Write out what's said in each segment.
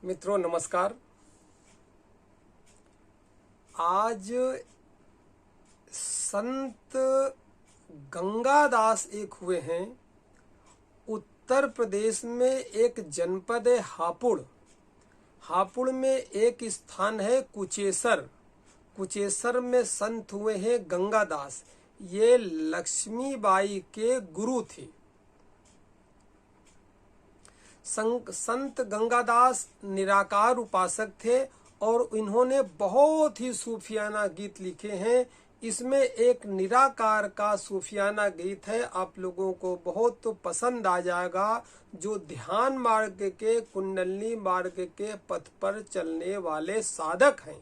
मित्रों नमस्कार। आज संत गंगादास एक हुए हैं। उत्तर प्रदेश में एक जनपद है हापुड़। हापुड़ में एक स्थान है कुचेसर। कुचेसर में संत हुए हैं गंगादास। ये लक्ष्मीबाई के गुरु थे। संत गंगादास निराकार उपासक थे और इन्होंने बहुत ही सूफियाना गीत लिखे हैं। इसमें एक निराकार का सूफियाना गीत है, आप लोगों को बहुत पसंद आ जाएगा। जो ध्यान मार्ग के, कुंडलिनी मार्ग के पथ पर चलने वाले साधक हैं।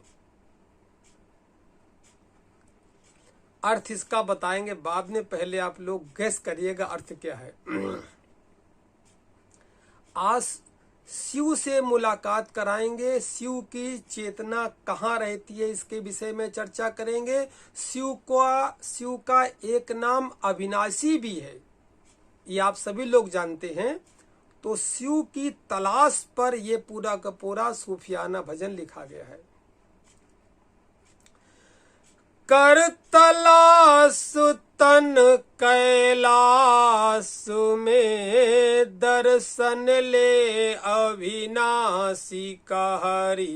अर्थ इसका बताएंगे बाद में, पहले आप लोग गैस करिएगा अर्थ क्या है। आज शिव से मुलाकात कराएंगे। शिव की चेतना कहाँ रहती है इसके विषय में चर्चा करेंगे। शिव का एक नाम अविनाशी भी है, ये आप सभी लोग जानते हैं। तो शिव की तलाश पर यह पूरा का पूरा सूफियाना भजन लिखा गया है। कर तलाश तन कैलाश में, दर्शन ले अविनाशी का हरि।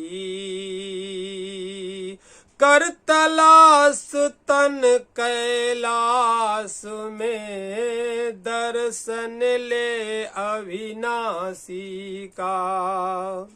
कर तलाश तन कैलाश में, दर्शन ले अविनाशी का।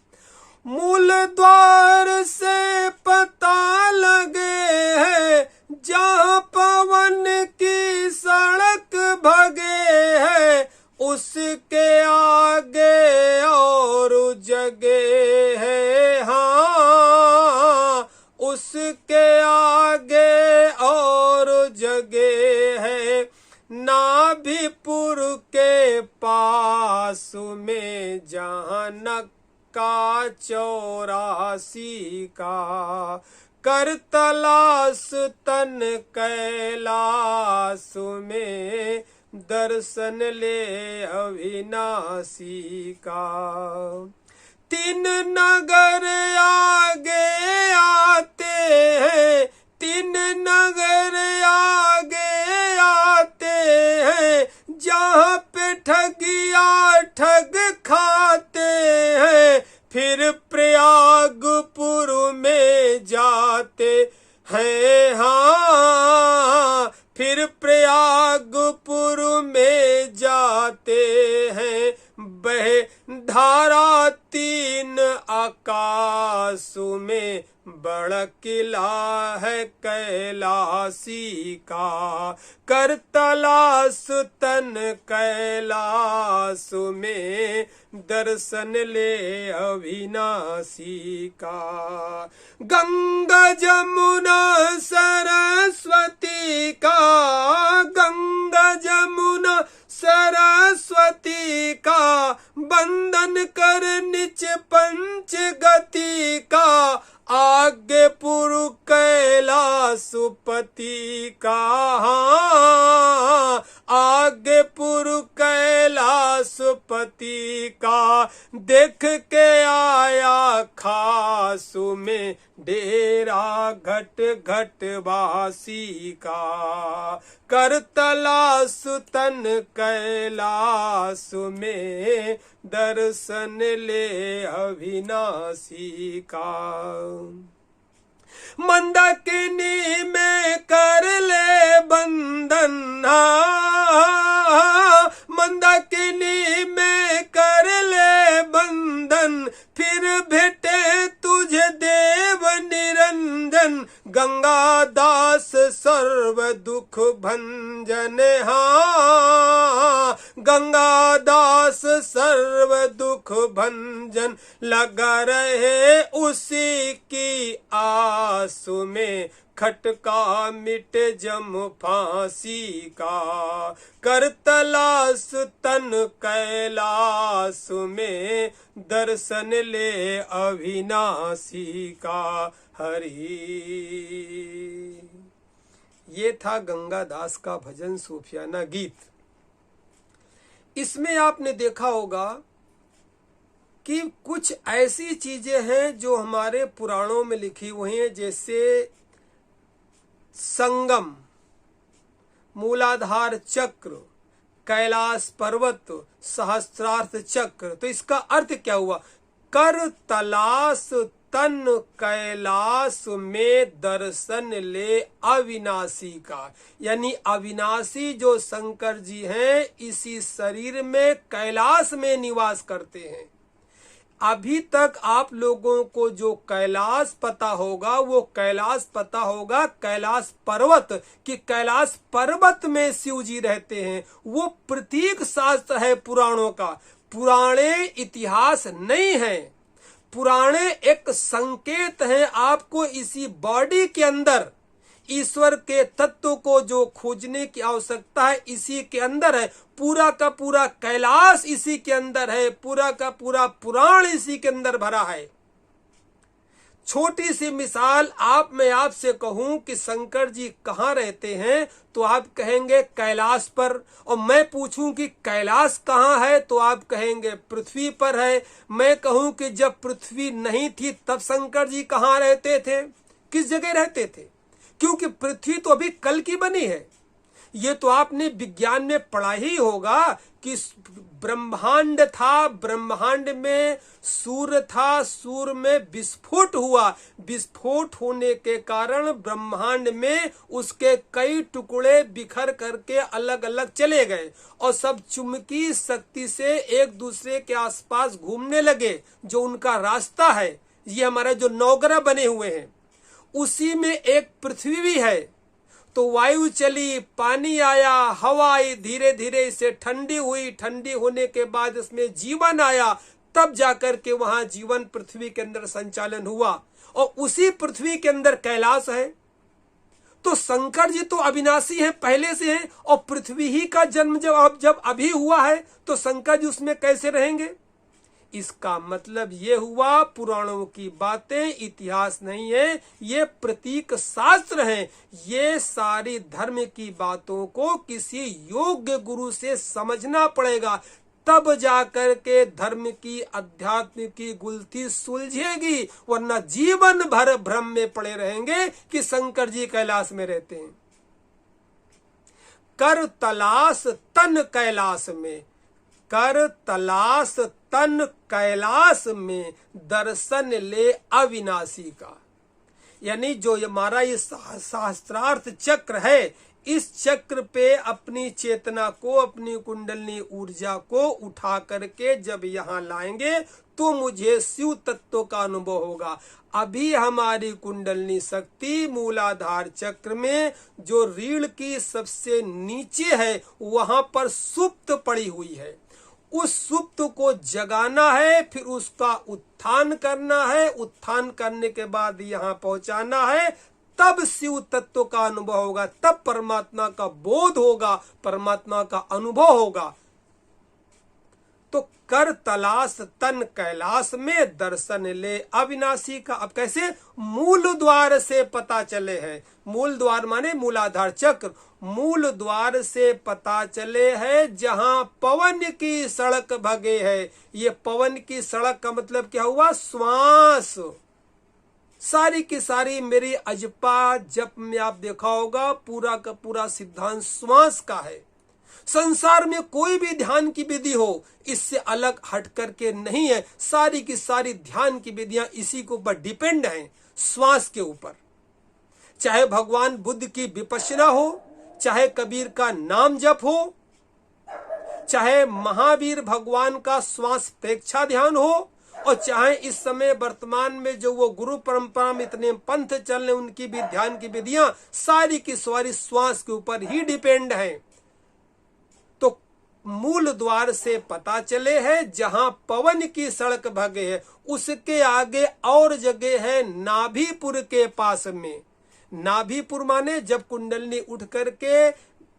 मूल द्वार से पता लगे है, जहाँ पवन की सड़क भगे है। उसके आगे और जगह है, हाँ उसके आगे और जगह है। नाभिपुर के पास में जहाँ का 84 का। कर तलाश तन कैलाश में, दर्शन ले अविनाशी का। तीन नगर आगे आते हैं, तीन नगर आगे आते हैं। जहाँ पे ठगिया ठग खाते हैं, फिर प्रयागपुर में जाते हैं, हाँ फिर प्रयागपुर में जाते हैं। बह धारा तीन आकाश में, बड़ा किला है कैलाशी का। कर तलाश तन कैलाश में, दर्शन ले अविनाशी का। गंगा जमुना सरस्वती का, गंगा जमुना सरस्वती का। बंधन कर निच पंच गति का। आगे पुरु कैलाशपति का, हाँ आगे पुरु कैलाशपति का। देख के आया खासु में, डेरा घट घट वासी का। कर तलाश तन कैलाश में, दर्शन ले अविनाशी का। मंदाकिनी में कर ले बंधन, मंदाकिनी में कर ले बंधन। फिर भेटे तुझे देव निरंजन। गंगादास सर्व दुख भंजन, हाँ गंगादास सर्व दुख भंजन। लगा रहे उसी की आसु में, खटका मिट जम फांसी का। कर तलाश तन कैलाश में, दर्शन ले अविनाशी का हरि। ये था गंगादास का भजन सूफियाना गीत। इसमें आपने देखा होगा कि कुछ ऐसी चीजें हैं जो हमारे पुराणों में लिखी हुई हैं, जैसे संगम, मूलाधार चक्र, कैलाश पर्वत, सहस्त्रार्थ चक्र। तो इसका अर्थ क्या हुआ? कर तलाश तन कैलाश में दर्शन ले अविनाशी का, यानी अविनाशी जो शंकर जी हैं इसी शरीर में कैलाश में निवास करते हैं। अभी तक आप लोगों को जो कैलाश पता होगा वो कैलाश पता होगा कैलाश पर्वत, कि कैलाश पर्वत में शिव जी रहते हैं। वो प्रतीक शास्त्र है पुराणों का, पुराणे इतिहास नहीं है। पुराणे एक संकेत है आपको इसी बॉडी के अंदर ईश्वर के तत्व को जो खोजने की आवश्यकता है इसी के अंदर है। पूरा का पूरा कैलाश इसी के अंदर है, पूरा का पूरा पुराण इसी के अंदर भरा है। छोटी सी मिसाल मैं आपसे कहूं कि शंकर जी कहाँ रहते हैं तो आप कहेंगे कैलाश पर, और मैं पूछूं कि कैलाश कहाँ है तो आप कहेंगे पृथ्वी पर है। मैं कहूं कि जब पृथ्वी नहीं थी तब शंकर जी कहाँ रहते थे, किस जगह रहते थे? क्योंकि पृथ्वी तो अभी कल की बनी है। ये तो आपने विज्ञान में पढ़ा ही होगा कि ब्रह्मांड था, ब्रह्मांड में सूर्य था, सूर्य में विस्फोट हुआ, विस्फोट होने के कारण ब्रह्मांड में उसके कई टुकड़े बिखर करके अलग अलग चले गए और सब चुंबकीय शक्ति से एक दूसरे के आसपास घूमने लगे। जो उनका रास्ता है, ये हमारे जो नवग्रह बने हुए हैं उसी में एक पृथ्वी भी है। तो वायु चली, पानी आया, हवा आई, धीरे धीरे इसे ठंडी हुई, ठंडी होने के बाद इसमें जीवन आया, तब जाकर के वहां जीवन पृथ्वी के अंदर संचालन हुआ और उसी पृथ्वी के अंदर कैलाश है। तो शंकर जी तो अविनाशी हैं, पहले से हैं, और पृथ्वी ही का जन्म जब अभी हुआ है तो शंकर जी उसमें कैसे रहेंगे? इसका मतलब ये हुआ पुराणों की बातें इतिहास नहीं है, ये प्रतीक शास्त्र हैं। ये सारी धर्म की बातों को किसी योग्य गुरु से समझना पड़ेगा, तब जाकर के धर्म की अध्यात्म की गुलथी सुलझेगी, वरना जीवन भर भ्रम में पड़े रहेंगे कि शंकर जी कैलाश में रहते हैं। कर तलाश तन कैलाश में, कर तलाश तन कैलाश में दर्शन ले अविनाशी का, यानी जो हमारा ये सहस्त्रार्थ चक्र है, इस चक्र पे अपनी चेतना को, अपनी कुंडलनी ऊर्जा को उठा करके जब यहाँ लाएंगे तो मुझे शिव तत्व का अनुभव होगा। अभी हमारी कुंडलनी शक्ति मूलाधार चक्र में जो रीढ़ की सबसे नीचे है वहां पर सुप्त पड़ी हुई है। उस सुप्त को जगाना है, फिर उसका उत्थान करना है, उत्थान करने के बाद यहाँ पहुंचाना है, तब शिव तत्व का अनुभव होगा, तब परमात्मा का बोध होगा, परमात्मा का अनुभव होगा। तो कर तलाश तन कैलाश में दर्शन ले अविनाशी का। अब कैसे? मूल द्वार से पता चले हैं। मूल द्वार माने मूलाधार चक्र, मूल द्वार से पता चले है जहां पवन की सड़क भगे है। ये पवन की सड़क का मतलब क्या हुआ? श्वास। सारी की सारी मेरी अजपा जप में आप देखा होगा पूरा का पूरा सिद्धांत श्वास का है। संसार में कोई भी ध्यान की विधि हो इससे अलग हट करके नहीं है। सारी की सारी ध्यान की विधियां इसी के ऊपर डिपेंड हैं, श्वास के ऊपर। चाहे भगवान बुद्ध की विपश्यना हो, चाहे कबीर का नाम जप हो, चाहे महावीर भगवान का श्वास प्रेक्षा ध्यान हो, और चाहे इस समय वर्तमान में जो वो गुरु परंपरा में इतने पंथ चल रहे उनकी भी ध्यान की विधियां सारी की सारी श्वास के ऊपर ही डिपेंड है। तो मूल द्वार से पता चले है जहां पवन की सड़क भगे है, उसके आगे और जगह है नाभीपुर के पास में। नाभीपुर माने जब कुंडलनी उठ करके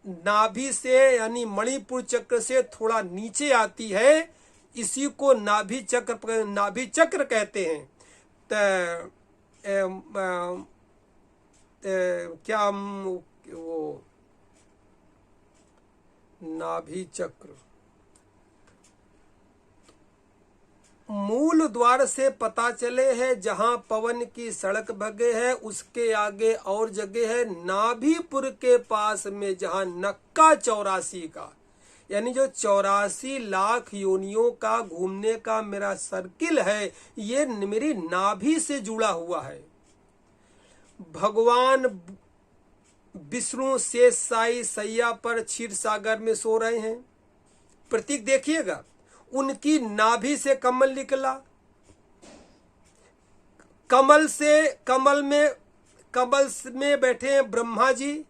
नाभि से यानी मणिपुर चक्र से थोड़ा नीचे आती है, इसी को नाभि चक्र कहते हैं। क्या वो नाभि चक्र, मूल द्वार से पता चले है जहां पवन की सड़क भगे है उसके आगे और जगह है नाभीपुर के पास में जहां नक्का 84 का, यानी जो 84 लाख योनियों का घूमने का मेरा सर्किल है ये मेरी नाभि से जुड़ा हुआ है। भगवान विष्णु शेष साई सैया पर क्षीर सागर में सो रहे हैं। प्रतीक देखिएगा, उनकी नाभि से कमल निकला, कमल में बैठे हैं ब्रह्मा जी,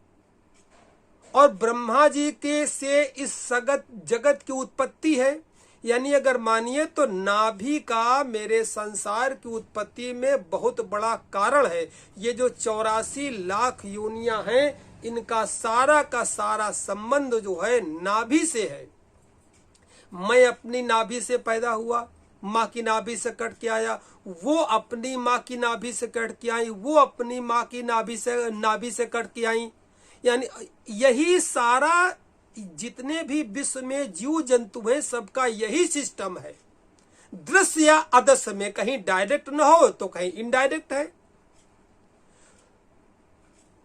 और ब्रह्मा जी के से इस जगत की उत्पत्ति है। यानी अगर मानिए तो नाभि का मेरे संसार की उत्पत्ति में बहुत बड़ा कारण है। ये जो 84 लाख योनियां हैं इनका सारा का सारा संबंध जो है नाभि से है। मैं अपनी नाभि से पैदा हुआ, माँ की नाभि से कट के आया, वो अपनी माँ की नाभि से कट के आई, वो अपनी माँ की नाभि से कट के आई। यानी यही सारा जितने भी विश्व में जीव जंतु हैं सबका यही सिस्टम है। दृश्य या अदृश्य में कहीं डायरेक्ट न हो तो कहीं इनडायरेक्ट है।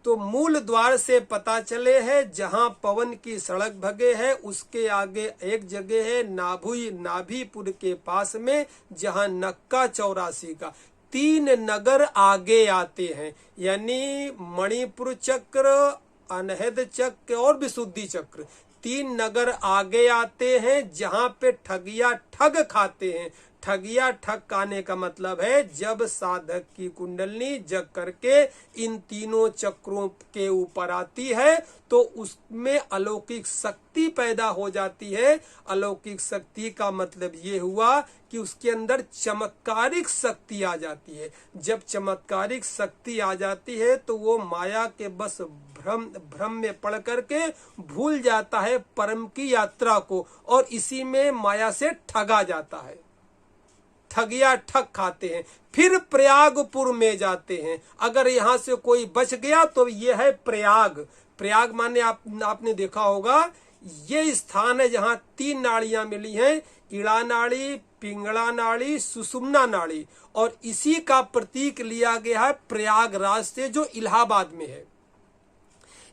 तो मूल द्वार से पता चले है जहां पवन की सड़क भगे है उसके आगे एक जगह है नाभीपुर के पास में जहां नक्का 84 का। 3 नगर आगे आते हैं, यानी मणिपुर चक्र, अनहद चक्र और विशुद्धि चक्र। 3 नगर आगे आते हैं जहां पे ठगिया ठग खाते हैं। ठगिया ठग खाने का मतलब है जब साधक की कुंडलनी जग करके इन तीनों चक्रों के ऊपर आती है तो उसमें अलौकिक शक्ति पैदा हो जाती है। अलौकिक शक्ति का मतलब ये हुआ कि उसके अंदर चमत्कारिक शक्ति आ जाती है। जब चमत्कारिक शक्ति आ जाती है तो वो माया के बस भ्रम में पड़ करके भूल जाता है परम की यात्रा को, और इसी में माया से ठगा जाता है। ठगिया ठग खाते हैं, फिर प्रयागपुर में जाते हैं। अगर यहाँ से कोई बच गया तो ये है प्रयाग माने आपने देखा होगा ये स्थान है जहाँ 3 नाड़ियां मिली हैं, इड़ा नाड़ी, पिंगला नाड़ी, सुषुम्ना नाड़ी, और इसी का प्रतीक लिया गया है प्रयागराज से जो इलाहाबाद में है।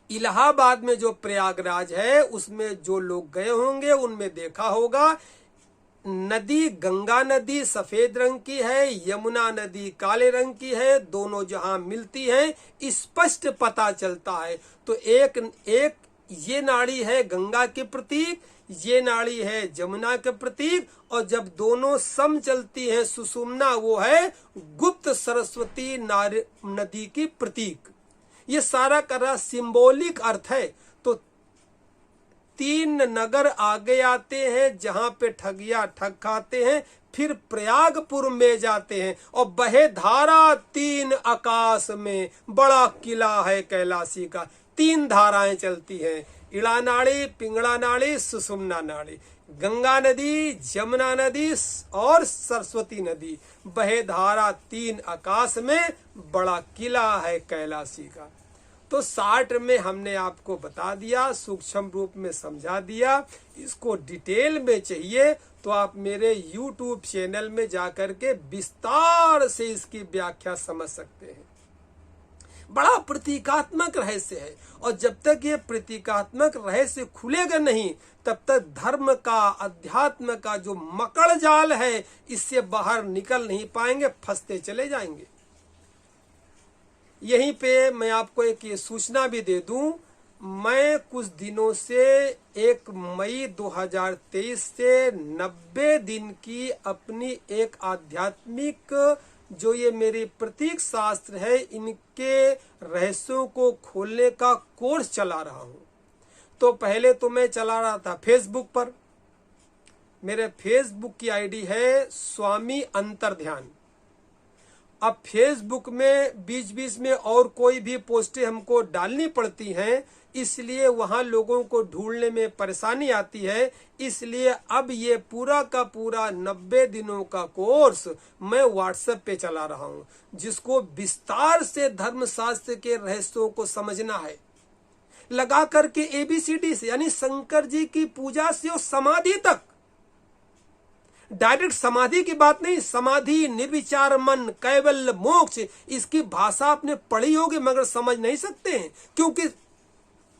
इलाहाबाद में जो प्रयागराज है उसमें जो लोग गए होंगे उनमें देखा होगा नदी, गंगा नदी सफेद रंग की है, यमुना नदी काले रंग की है। दोनों जहां मिलती हैं स्पष्ट पता चलता है। तो एक ये नाड़ी है गंगा के प्रतीक, ये नाड़ी है जमुना के प्रतीक, और जब दोनों सम चलती है सुषुम्ना वो है गुप्त सरस्वती नदी की प्रतीक। ये सारा का रहा सिंबॉलिक अर्थ है। तो 3 नगर आगे आते हैं जहां पे ठगिया ठग खाते हैं, फिर प्रयागपुर में जाते हैं, और बहे धारा 3 आकाश में, बड़ा किला है कैलाशी का। 3 धाराएं चलती हैं, इड़ा नाड़ी, पिंगला नाड़ी, सुषुम्ना नाड़ी, गंगा नदी, जमुना नदी और सरस्वती नदी। बहे धारा 3 आकाश में, बड़ा किला है कैलाशी का। तो 60 में हमने आपको बता दिया, सूक्ष्म रूप में समझा दिया। इसको डिटेल में चाहिए तो आप मेरे YouTube चैनल में जाकर के विस्तार से इसकी व्याख्या समझ सकते हैं। बड़ा प्रतीकात्मक रहस्य है, और जब तक ये प्रतीकात्मक रहस्य खुलेगा नहीं तब तक धर्म का, अध्यात्म का जो मकड़ जाल है इससे बाहर निकल नहीं पाएंगे, फंसते चले जाएंगे। यहीं पे मैं आपको एक ये सूचना भी दे दूं, मैं कुछ दिनों से 1 मई 2023 से 90 दिन की अपनी एक आध्यात्मिक जो ये मेरी प्रतीक शास्त्र है इनके रहस्यों को खोलने का कोर्स चला रहा हूं। तो पहले तो मैं चला रहा था फेसबुक पर। मेरे फेसबुक की आईडी है स्वामी अंतर्ध्यान। अब फेसबुक में बीच बीच में और कोई भी पोस्टें हमको डालनी पड़ती हैं, इसलिए वहां लोगों को ढूंढने में परेशानी आती है। इसलिए अब ये पूरा का पूरा 90 दिनों का कोर्स मैं व्हाट्सएप पे चला रहा हूं, जिसको विस्तार से धर्मशास्त्र के रहस्यों को समझना है, लगा करके ABCD से, यानी शंकर जी की पूजा से और समाधि तक डायरेक्ट समाधि की बात नहीं, समाधि, निर्विचार मन, कैवल्य, मोक्ष, इसकी भाषा आपने पढ़ी होगी मगर समझ नहीं सकते हैं, क्योंकि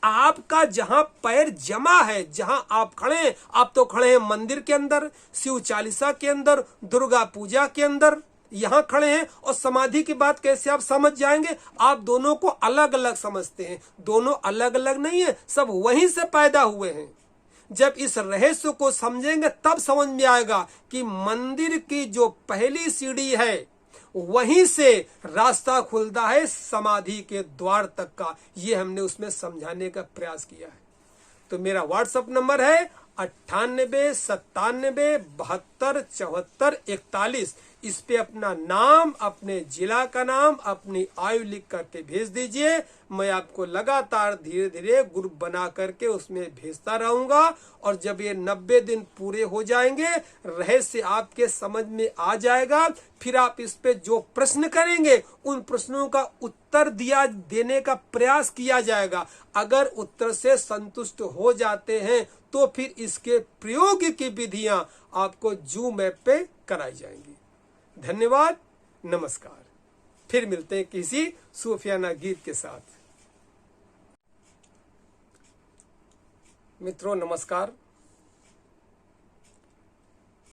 आपका जहां पैर जमा है, जहां आप खड़े हैं, आप तो खड़े हैं मंदिर के अंदर, शिव चालीसा के अंदर, दुर्गा पूजा के अंदर, यहां खड़े हैं, और समाधि की बात कैसे आप समझ जाएंगे? आप दोनों को अलग अलग समझते हैं। दोनों अलग अलग नहीं है, सब वहीं से पैदा हुए हैं। जब इस रहस्य को समझेंगे तब समझ में आएगा कि मंदिर की जो पहली सीढ़ी है वहीं से रास्ता खुलता है समाधि के द्वार तक का। ये हमने उसमें समझाने का प्रयास किया है। तो मेरा व्हाट्सएप नंबर है 9897727441। इस पे अपना नाम, अपने जिला का नाम, अपनी आयु लिख करके भेज दीजिए। मैं आपको लगातार धीरे धीरे ग्रुप बना करके उसमें भेजता रहूंगा, और जब ये 90 दिन पूरे हो जाएंगे, रहस्य आपके समझ में आ जाएगा, फिर आप इस पे जो प्रश्न करेंगे उन प्रश्नों का उत्तर देने का प्रयास किया जाएगा। अगर उत्तर से संतुष्ट हो जाते हैं तो फिर इसके प्रयोग की विधियां आपको जूम ऐप पे कराई जाएंगी। धन्यवाद, नमस्कार। फिर मिलते हैं किसी सूफियाना गीत के साथ। मित्रों नमस्कार।